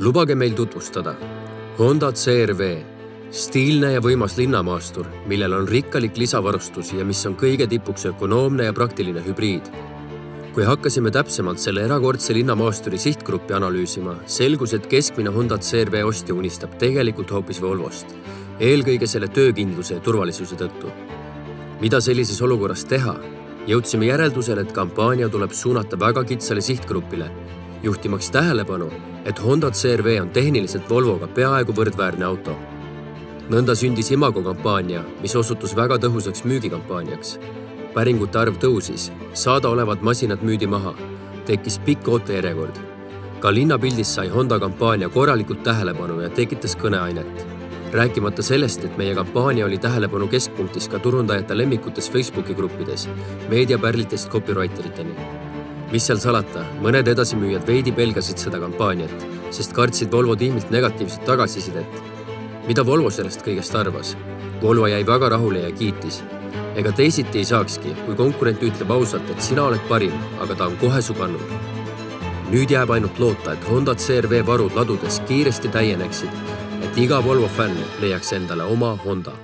Lubage meil tutvustada Honda CR-V, stiilne ja võimas linnamaastur, millel on rikkalik lisavarustus ja mis on kõige tipuks ökonoomne ja praktiline hübriid. Kui hakkasime täpsemalt selle erakordse linnamaasturi sihtgruppi analüüsima, selgus, et keskmine Honda CR-V ostja unistab tegelikult hoopis Volvost, eelkõige selle töökindluse ja turvalisuse tõttu. Mida sellises olukorras teha? Jõudsime järeldusele, et kampaania tuleb suunata väga kitsale sihtgrupile, juhtimaks tähelepanu, et Honda CR-V on tehniliselt Volvoga peaaegu võrdväärne auto. Nõnda sündis Imago kampaania, mis osutus väga tõhusaks müügikampaaniaks. Päringute arv tõusis, saadaolevad masinad müüdi maha, tekkis pikk ootejärjekord. Ka linnapildis sai Honda kampaania korralikult tähelepanu ja tekitas kõneainet. Rääkimata sellest, et meie kampaania oli tähelepanu keskpunktis ka turundajate lemmikutes Facebooki gruppides, meediapärlitest copywriteriteni. Mis seal salata, mõned edasimüüjad veidi pelgasid seda kampaaniat, sest kartsid Volvo tiimilt negatiivset tagasisidet. Mida Volvo sellest kõigest arvas? Volvo jäi väga rahule ja kiitis. Ega teisiti ei saakski, kui konkurent ütleb ausalt, et sina oled parim, aga ta on kohe su kannul. Nüüd jääb ainult loota, et Honda CR-V varud ladudes kiiresti täieneksid, et iga Volvo fänn leiaks endale oma Honda.